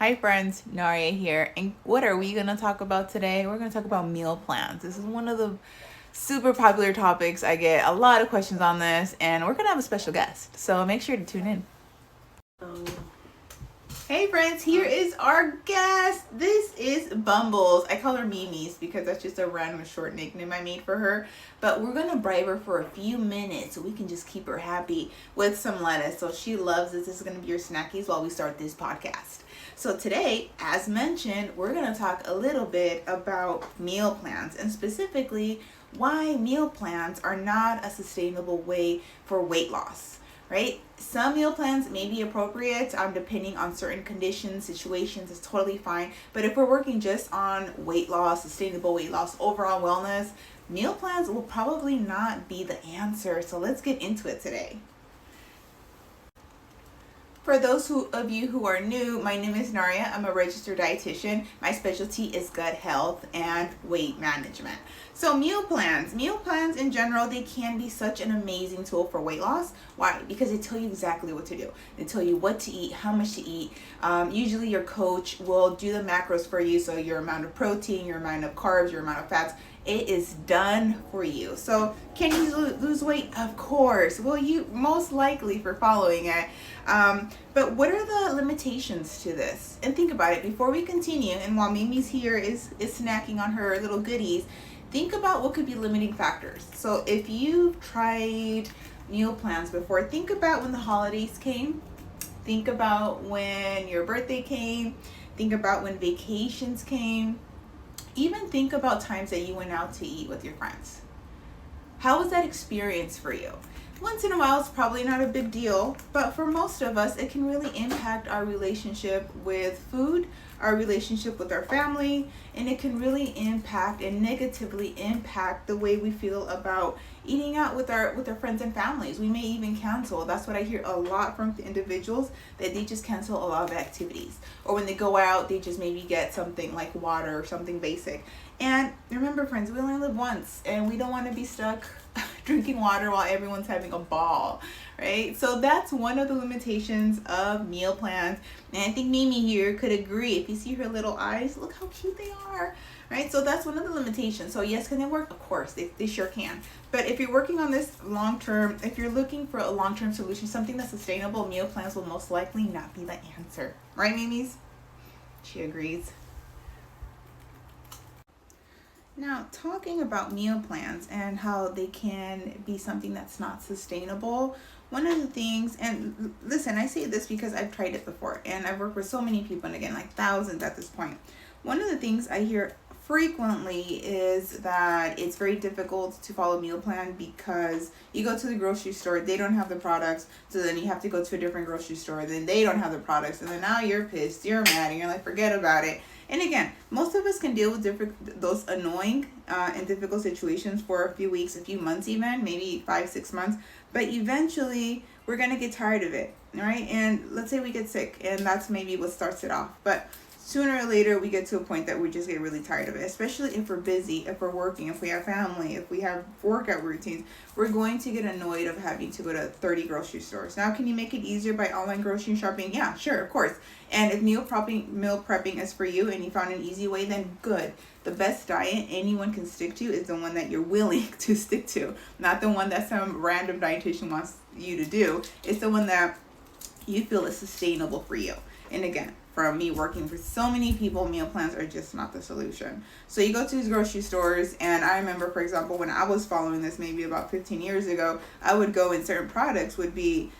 Hi friends, Naria here. And what are we going to talk about today? We're going to talk about meal plans. This is one of the super popular topics. I get a lot of questions on this, and we're going to have a special guest. So make sure to tune in. Hey friends, here is our guest. This is Bumbles. I call her Mimi's because that's just a random short nickname I made for her. But we're gonna bribe her for a few minutes so we can just keep her happy with some lettuce. So she loves this. This is gonna be your snackies while we start this podcast. So today, as mentioned, we're gonna talk a little bit about meal plans and specifically why meal plans are not a sustainable way for weight loss. Right? Some meal plans may be appropriate depending on certain conditions, situations, it's totally fine. But if we're working just on weight loss, sustainable weight loss, overall wellness, meal plans will probably not be the answer. So let's get into it today. For those of you who are new, my name is Naria. I'm a registered dietitian. My specialty is gut health and weight management. So meal plans in general, they can be such an amazing tool for weight loss. Why? Because they tell you exactly what to do. They tell you what to eat, how much to eat. Usually your coach will do the macros for you. So your amount of protein, your amount of carbs, your amount of fats, it is done for you. So can you lose weight? Of course. Well, you most likely for following it. But what are the limitations to this? And think about it before we continue. And while Mimi's here is snacking on her little goodies, think about what could be limiting factors. So if you've tried meal plans before, think about when the holidays came. Think about when your birthday came. Think about when vacations came. Even think about times that you went out to eat with your friends. How was that experience for you? Once in a while, it's probably not a big deal, but for most of us, it can really impact our relationship with food, our relationship with our family, and it can really impact and negatively impact the way we feel about eating out with our friends and families. We may even cancel. That's what I hear a lot from individuals, that they just cancel a lot of activities. Or when they go out, they just maybe get something like water or something basic. And remember, friends, we only live once, and we don't want to be stuck drinking water while everyone's having a ball, right? So that's one of the limitations of meal plans. And I think Mimi here could agree. If you see her little eyes, look how cute they are, right? So that's one of the limitations. So yes, can they work? Of course, they sure can. But if you're working on this long-term, if you're looking for a long-term solution, something that's sustainable, meal plans will most likely not be the answer. Right, Mimi's? She agrees. Now, talking about meal plans and how they can be something that's not sustainable, one of the things, and listen, I say this because I've tried it before and I've worked with so many people, and again, like thousands at this point. One of the things I hear frequently is that it's very difficult to follow a meal plan because you go to the grocery store, they don't have the products, so then you have to go to a different grocery store, then they don't have the products, and then now you're pissed, you're mad, and you're like, forget about it. And again, most of us can deal with those annoying and difficult situations for a few weeks, a few months even, maybe 5-6 months. But eventually, we're going to get tired of it, right? And let's say we get sick, and that's maybe what starts it off. But sooner or later, we get to a point that we just get really tired of it, especially if we're busy, if we're working, if we have family, if we have workout routines. We're going to get annoyed of having to go to 30 grocery stores. Now, can you make it easier by online grocery shopping? Yeah, sure, of course. And if meal prepping is for you and you found an easy way, then good. The best diet anyone can stick to is the one that you're willing to stick to, not the one that some random dietitian wants you to do. It's the one that you feel is sustainable for you. And again, from me working for so many people, meal plans are just not the solution. So you go to these grocery stores, and I remember, for example, when I was following this maybe about 15 years ago, I would go and certain products would be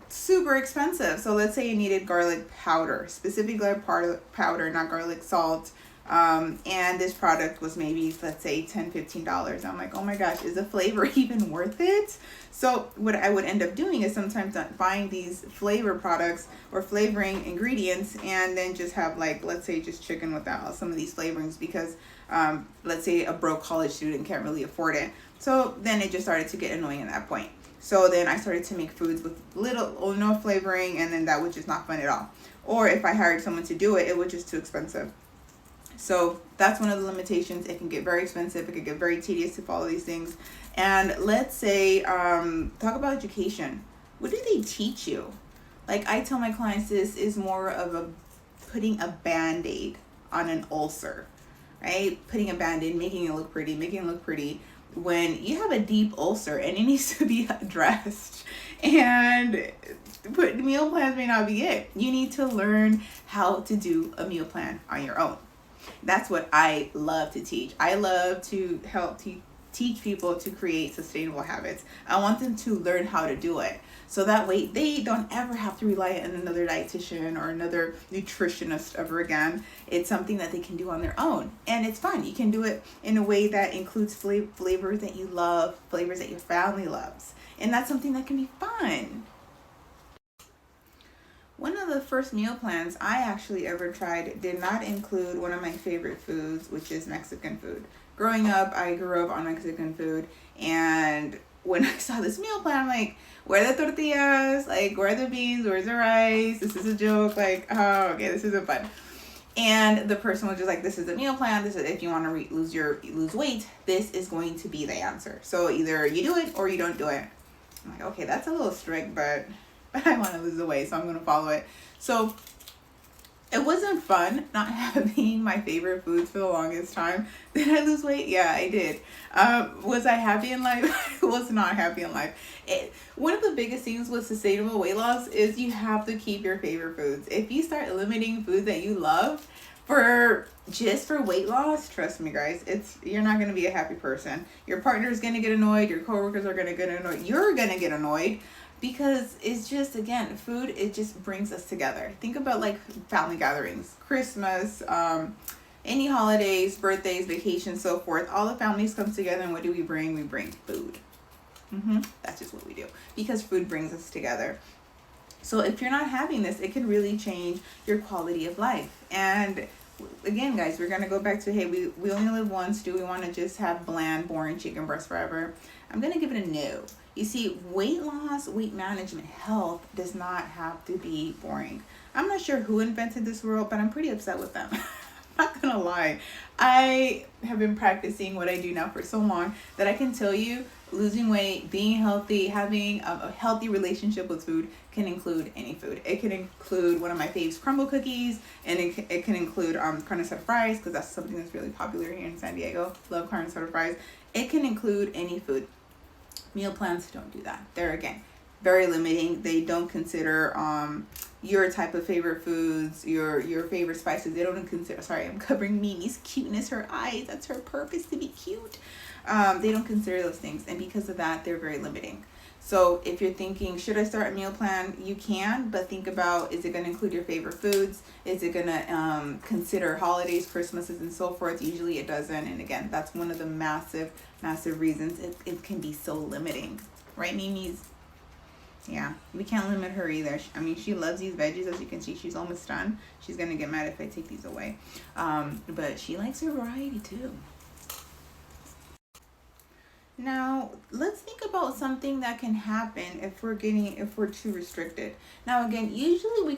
super expensive. So let's say you needed garlic powder, specific garlic powder, not garlic salt. And this product was maybe, let's say, $10-15. I'm like, oh my gosh, is the flavor even worth it? So what I would end up doing is sometimes buying these flavor products or flavoring ingredients, and then just have, like, let's say just chicken without some of these flavorings because let's say a broke college student can't really afford it. So then it just started to get annoying at that point. So then I started to make foods with little or no flavoring, and then that was just not fun at all. Or if I hired someone to do it, it was just too expensive. So that's one of the limitations. It can get very expensive. It can get very tedious to follow these things. And let's say, talk about education. What do they teach you? Like I tell my clients, this is more of a putting a band-aid on an ulcer, right? Putting a band-aid, making it look pretty, when you have a deep ulcer and it needs to be addressed. And meal plans may not be it. You need to learn how to do a meal plan on your own. That's what I love to teach. I love to help teach people to create sustainable habits. I want them to learn how to do it. So that way they don't ever have to rely on another dietitian or another nutritionist ever again. It's something that they can do on their own. And it's fun. You can do it in a way that includes flavors that you love, flavors that your family loves. And that's something that can be fun. One of the first meal plans I actually ever tried did not include one of my favorite foods, which is Mexican food. Growing up, I grew up on Mexican food, and when I saw this meal plan, I'm like, where are the tortillas? Like, where are the beans? Where's the rice? This is a joke. Like, oh, okay, this isn't fun. And the person was just like, this is a meal plan. This is if you want to lose weight, this is going to be the answer. So either you do it or you don't do it. I'm like, okay, that's a little strict, but I want to lose the weight, so I'm going to follow it. So it wasn't fun not having my favorite foods for the longest time. Did I lose weight? Yeah, I did. Was I happy in life? I was not happy in life. One of the biggest things with sustainable weight loss is you have to keep your favorite foods. If you start limiting foods that you love for weight loss, trust me guys, you're not going to be a happy person. Your partner is going to get annoyed. Your coworkers are going to get annoyed. You're going to get annoyed. Because it's just, again, food, it just brings us together. Think about like family gatherings, Christmas, any holidays, birthdays, vacations, so forth. All the families come together, and what do we bring? We bring food. That's just what we do, because food brings us together. So if you're not having this, it can really change your quality of life. And again, guys, we're going to go back to, hey, we only live once. Do we want to just have bland, boring chicken breast forever? I'm going to give it a no. You see, weight loss, weight management, health does not have to be boring. I'm not sure who invented this world, but I'm pretty upset with them. I'm not going to lie. I have been practicing what I do now for so long that I can tell you losing weight, being healthy, having a healthy relationship with food can include any food. It can include one of my faves, crumble cookies, and it can include carne asada fries, because that's something that's really popular here in San Diego. Love carne asada fries. It can include any food. Meal plans don't do that. They're, again, very limiting. They don't consider your type of favorite foods, your favorite spices. They don't consider, sorry, I'm covering Mimi's cuteness, her eyes. That's her purpose, to be cute. They don't consider those things. And because of that, they're very limiting. So if you're thinking, should I start a meal plan? You can, but think about, is it going to include your favorite foods? Is it going to consider holidays, Christmases, and so forth? Usually it doesn't. And again, that's one of the massive reasons it can be so limiting. Right, Mimi's? Yeah, we can't limit her either. I mean, she loves these veggies. As you can see, she's almost done. She's going to get mad if I take these away. But she likes her variety too. Now, let's think about something that can happen if we're too restricted. Now, again, usually we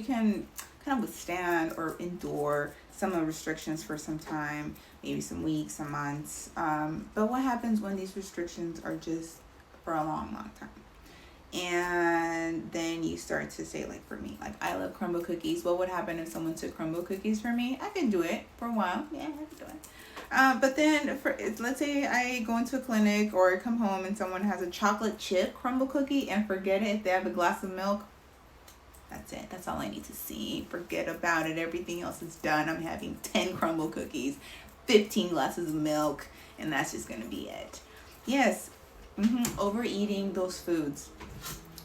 can kind of withstand or endure some of the restrictions for some time, maybe some weeks, some months. But what happens when these restrictions are just for a long, long time? And then you start to say, like for me, like I love crumble cookies. What would happen if someone took crumble cookies for me? I could do it for a while. Yeah, I could do it. But then, let's say I go into a clinic or I come home and someone has a chocolate chip crumble cookie, and forget it. If they have a glass of milk, that's it. That's all I need to see. Forget about it. Everything else is done. I'm having 10 crumble cookies, 15 glasses of milk, and that's just going to be it. Yes, overeating those foods.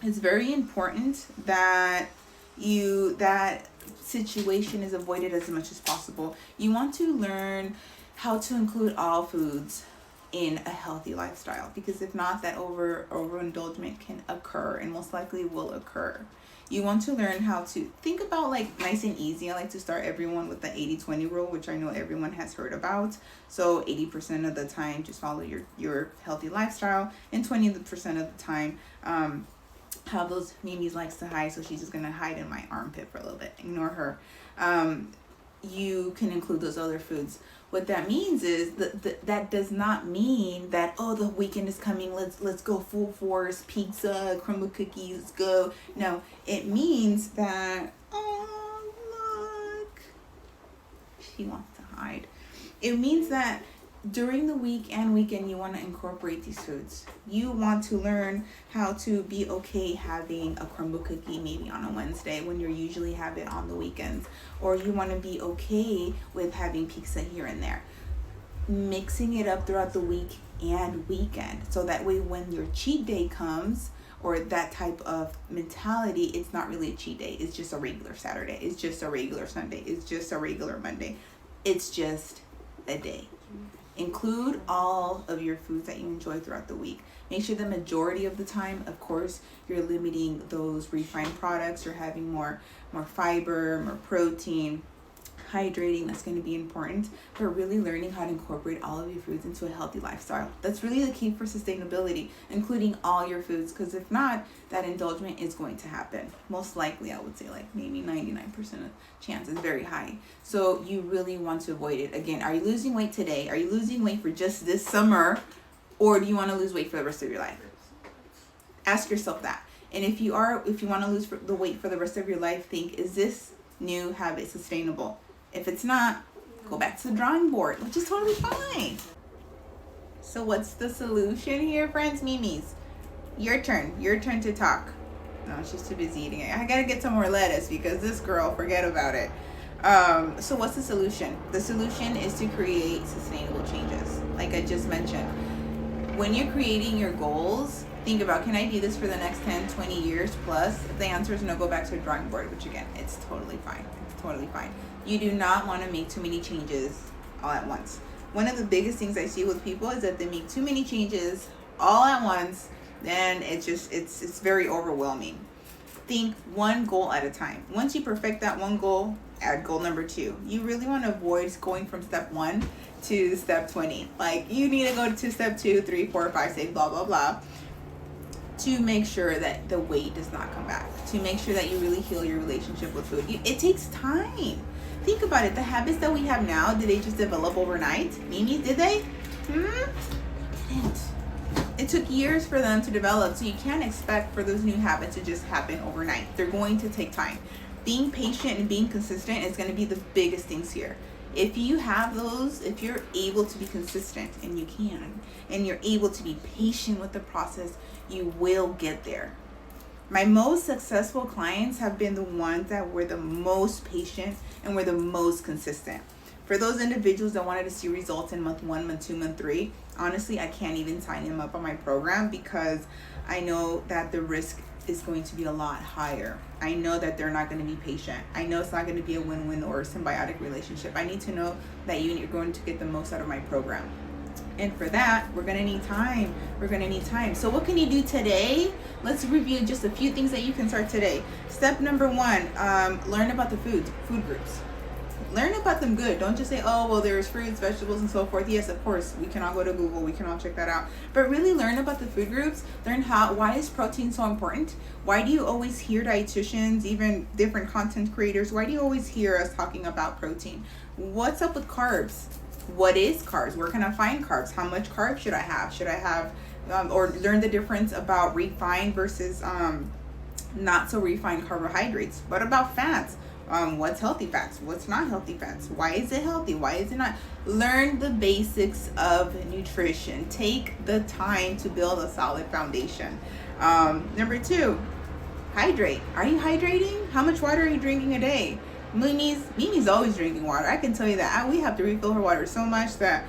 It's very important that that situation is avoided as much as possible. You want to learn how to include all foods in a healthy lifestyle, because if not, that overindulgence can occur, and most likely will occur. You want to learn how to think about, like, nice and easy. I like to start everyone with the 80-20 rule, which I know everyone has heard about. So 80% of the time, just follow your healthy lifestyle, and 20% of the time, have those Mimi's likes to hide, so she's just gonna hide in my armpit for a little bit. Ignore her. you can include those other foods. What that means is that does not mean that, oh, the weekend is coming, let's go full force, pizza, crumble cookies, let's go. No, it means that, oh look, she wants to hide. It means that during the week and weekend, you want to incorporate these foods. You want to learn how to be okay having a crumble cookie maybe on a Wednesday when you usually have it on the weekends. Or you want to be okay with having pizza here and there. Mixing it up throughout the week and weekend. So that way when your cheat day comes, or that type of mentality, it's not really a cheat day. It's just a regular Saturday. It's just a regular Sunday. It's just a regular Monday. It's just a day. Include all of your foods that you enjoy throughout the week. Make sure the majority of the time, of course, you're limiting those refined products. You're having more fiber, more protein, hydrating. That's going to be important. But really learning how to incorporate all of your foods into a healthy lifestyle. That's really the key for sustainability, including all your foods. Because if not, that indulgence is going to happen. Most likely, I would say like maybe 99% of chance is very high. So you really want to avoid it. Again, are you losing weight today? Are you losing weight for just this summer? Or do you want to lose weight for the rest of your life? Ask yourself that. And if you want to lose the weight for the rest of your life, think, is this new habit sustainable? If it's not, go back to the drawing board, which is totally fine. So what's the solution here, friends? Mimi's, your turn to talk. No, she's too busy eating it. I gotta get some more lettuce because this girl, forget about it. So what's the solution? The solution is to create sustainable changes. Like I just mentioned, when you're creating your goals, think about, can I do this for the next 10, 20 years plus? If the answer is no, go back to the drawing board, which again, it's totally fine. It's totally fine. You do not want to make too many changes all at once. One of the biggest things I see with people is that they make too many changes all at once, then it's very overwhelming. Think one goal at a time. Once you perfect that one goal, add goal number 2. You really want to avoid going from step 1 to step 20. Like you need to go to step 2, 3, 4, 5, 6, blah, blah, blah, to make sure that the weight does not come back, to make sure that you really heal your relationship with food. It takes time. Think about it. The habits that we have now, did they just develop overnight? Mimi, did they? It took years for them to develop, so you can't expect for those new habits to just happen overnight. They're going to take time. Being patient and being consistent is going to be the biggest things here. If you have those, if you're able to be consistent, and you can, and you're able to be patient with the process, you will get there. My most successful clients have been the ones that were the most patient and were the most consistent. For those individuals that wanted to see results in month 1, month 2, month 3, honestly, I can't even sign them up on my program because I know that the risk is going to be a lot higher. I know that they're not going to be patient. I know it's not going to be a win-win or a symbiotic relationship. I need to know that you're going to get the most out of my program. And for that, we're going to need time. So what can you do today? Let's review just a few things that you can start today. Step number 1, learn about the food groups. Learn about them good. Don't just say, oh, well, there's fruits, vegetables, and so forth. Yes, of course, we can all go to Google. We can all check that out. But really learn about the food groups. Learn why is protein so important? Why do you always hear dietitians, even different content creators, why do you always hear us talking about protein? What's up with carbs? What is carbs? Where can I find carbs? How much carbs should I have? Should I have, or learn the difference about refined versus not so refined carbohydrates? What about fats? What's healthy fats? What's not healthy fats? Why is it healthy? Why is it not? Learn the basics of nutrition. Take the time to build a solid foundation. Number 2, hydrate. Are you hydrating? How much water are you drinking a day? Mimi's always drinking water. I can tell you that. We have to refill her water so much that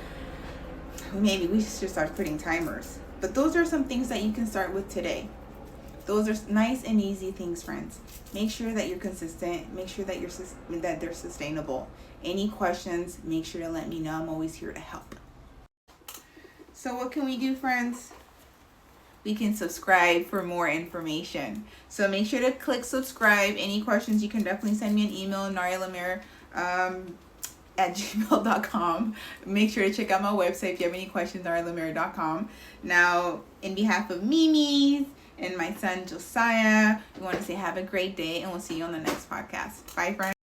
maybe we should start putting timers. But those are some things that you can start with today. Those are nice and easy things, friends. Make sure that you're consistent. Make sure that that they're sustainable. Any questions, make sure to let me know. I'm always here to help. So what can we do, friends? We can subscribe for more information. So make sure to click subscribe. Any questions, you can definitely send me an email, Naria at gmail.com. Make sure to check out my website if you have any questions, narialamira.com. Now, in behalf of Mimi's and my son Josiah, we want to say have a great day, and we'll see you on the next podcast. Bye, friends.